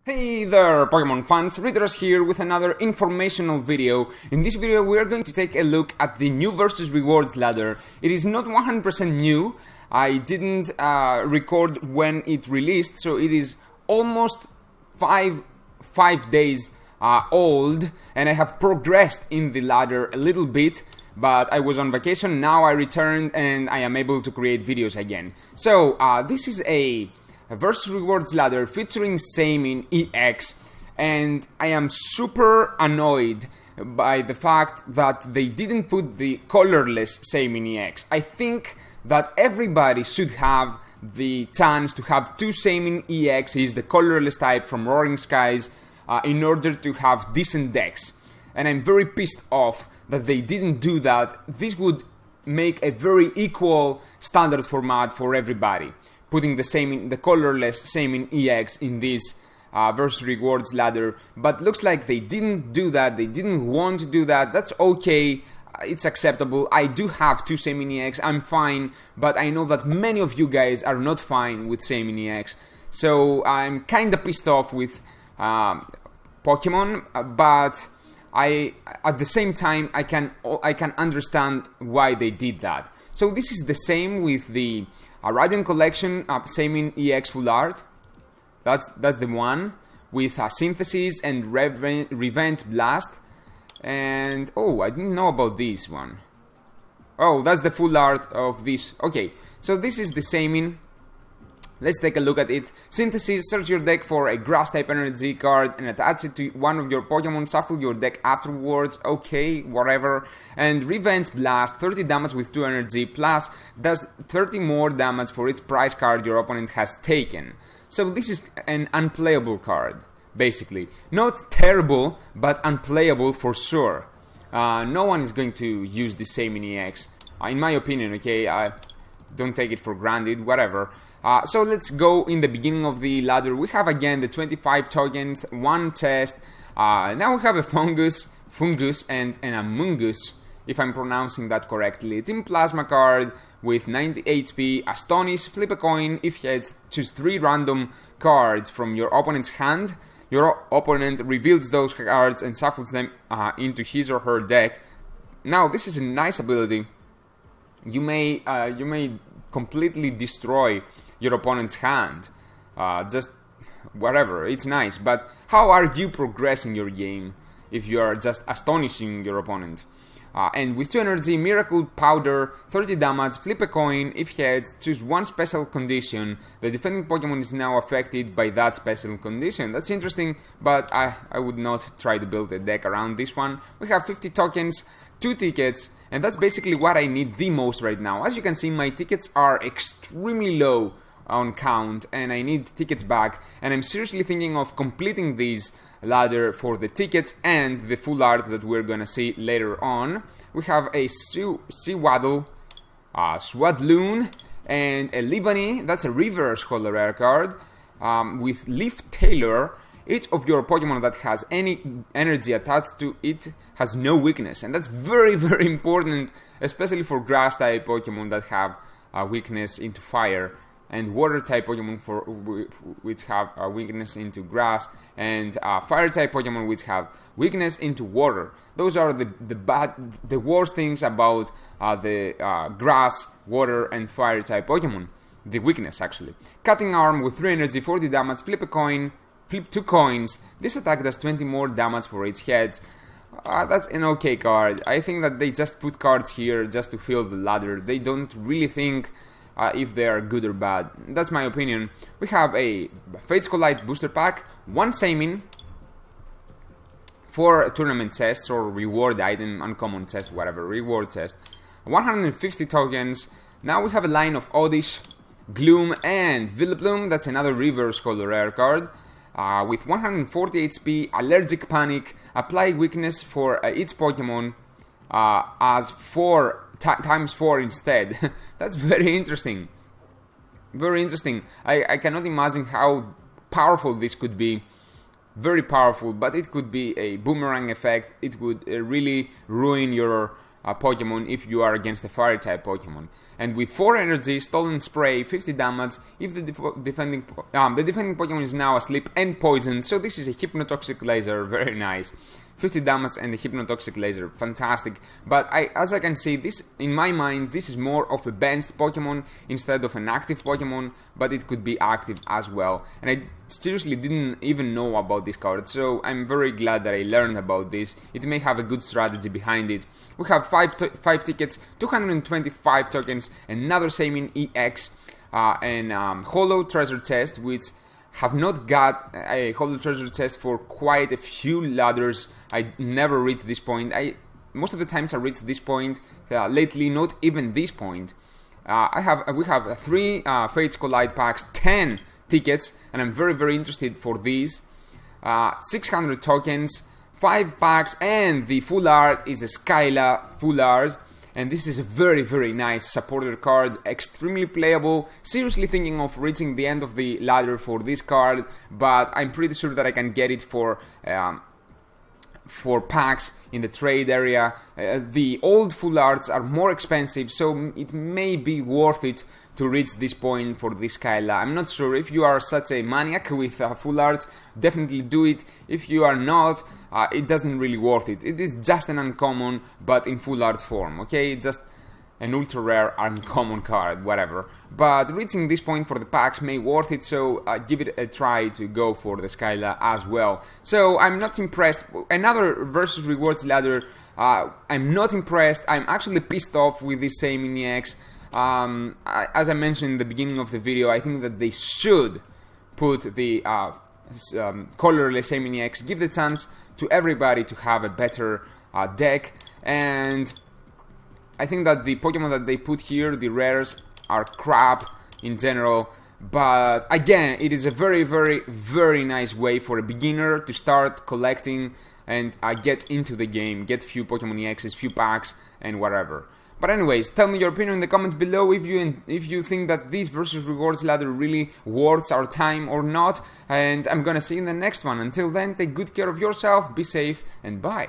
Hey there, Pokemon fans, Readers here with another informational video. In this video we are going to take a look at the new versus rewards ladder. It is not 100% new. I didn't record when it released, so it is almost five days old, and I have progressed in the ladder a little bit. But I was on vacation, now I returned and I am able to create videos again. So this is a versus rewards ladder featuring Shaymin EX, and I am super annoyed by the fact that they didn't put the colorless Shaymin EX. I think that everybody should have the chance to have two Shaymin EXs, the colorless type from Roaring Skies, in order to have decent decks. And I'm very pissed off that they didn't do that. This would make a very equal standard format for everybody, putting the colorless Shaymin EX in this versus rewards ladder. But looks like they didn't do that. They didn't want to do that. That's okay. It's acceptable. I do have two Shaymin EX. I'm fine. But I know that many of you guys are not fine with Shaymin EX. So I'm kind of pissed off with Pokemon. But at the same time, I can understand why they did that. So this is the same with the Radiant Collection Shaymin EX Full Art. That's the one with Synthesis and Revenge Blast. And oh, I didn't know about this one. Oh, that's the full art of this. Okay, so this is the Shaymin. Let's take a look at it. Synthesis, search your deck for a grass type energy card and attach it to one of your Pokemon, shuffle your deck afterwards, okay, whatever. And Revenge Blast, 30 damage with 2 energy, plus does 30 more damage for each prize card your opponent has taken. So this is an unplayable card, basically. Not terrible, but unplayable for sure. No one is going to use the Shaymin EX, in my opinion, okay? Don't take it for granted, whatever. So let's go in the beginning of the ladder. We have again the 25 tokens, one chest. Now we have a Fungus, and an Amoonguss, if I'm pronouncing that correctly. Team Plasma card with 90 HP, Astonish, flip a coin, if heads, choose 3 random cards from your opponent's hand. Your opponent reveals those cards and shuffles them into his or her deck. Now this is a nice ability. You may completely destroy your opponent's hand, just whatever, it's nice. But how are you progressing your game if you are just astonishing your opponent? And with 2 energy, Miracle Powder, 30 damage, flip a coin, if heads, choose one special condition. The defending Pokemon is now affected by that special condition. That's interesting, but I would not try to build a deck around this one. We have 50 tokens, 2 tickets, and that's basically what I need the most right now. As you can see, my tickets are extremely low on count, and I need tickets back, and I'm seriously thinking of completing this ladder for the tickets and the full art that we're gonna see later on. We have a Seawaddle, Swadloon, and a Livani. That's a reverse holo rare card with Leaf Tailor. Each of your Pokemon that has any energy attached to it has no weakness, and that's very, very important, especially for grass type Pokemon that have weakness into fire, and water type Pokemon which have a weakness into grass, and fire type Pokemon which have weakness into water. Those are the worst things about the grass, water, and fire type Pokemon. The weakness, actually. Cutting Arm with 3 energy, 40 damage, flip a coin, flip 2 coins. This attack does 20 more damage for each head. That's an okay card. I think that they just put cards here just to fill the ladder. They don't really think if they are good or bad. That's my opinion. We have a Fates Collide booster pack, 1 Shaymin, 4 tournament chests or reward item, uncommon chest, whatever, reward chest, 150 tokens. Now we have a line of Oddish, Gloom, and Vileplume. That's another reverse holo rare card. With 140 HP, Allergic Panic, apply weakness for each Pokemon as 4 times 4 instead. That's very interesting. Very interesting. I cannot imagine how powerful this could be. Very powerful, but it could be a boomerang effect. It would really ruin your Pokemon if you are against a fire type Pokemon. And with 4 energy, Stolen Spray, 50 damage if the defending Pokemon is now asleep and poisoned. So this is a Hypnotoxic Laser, very nice. 50 damage and a Hypnotoxic Laser, fantastic. But as I can see, this, in my mind, this is more of a benched Pokemon instead of an active Pokemon, but it could be active as well. And I seriously didn't even know about this card, so I'm very glad that I learned about this. It may have a good strategy behind it. We have 5 tickets, 225 tokens, another Shaymin EX, and Holo Treasure Chest, which have not got a Holo Treasure Chest for quite a few ladders. I never reached this point. Most of the times I reach this point. Lately, not even this point. We have 3 Fates Collide packs, 10 tickets, and I'm very interested for these. 600 tokens, 5 packs, and the full art is a Skyla full art. And this is a very nice supporter card, extremely playable. Seriously thinking of reaching the end of the ladder for this card, but I'm pretty sure that I can get it for packs in the trade area. The old full arts are more expensive, so it may be worth it to reach this point for this Skyla. I'm not sure. If you are such a maniac with full arts, definitely do it. If you are not, it doesn't really worth it. It is just an uncommon, but in full art form, okay? It's just an ultra rare uncommon card, whatever. But reaching this point for the packs may worth it, so give it a try to go for the Skyla as well. So I'm not impressed. Another versus rewards ladder. I'm not impressed. I'm actually pissed off with this Shaymin EX. As I mentioned in the beginning of the video, I think that they should put the colorless Shaymin EX, give the chance to everybody to have a better deck. And I think that the Pokemon that they put here, the rares, are crap in general. But again, it is a very nice way for a beginner to start collecting and get into the game, get few Pokemon EXs, few packs, and whatever. But anyways, tell me your opinion in the comments below if you think that this versus rewards ladder really worth our time or not. And I'm gonna see you in the next one. Until then, take good care of yourself, be safe, and bye.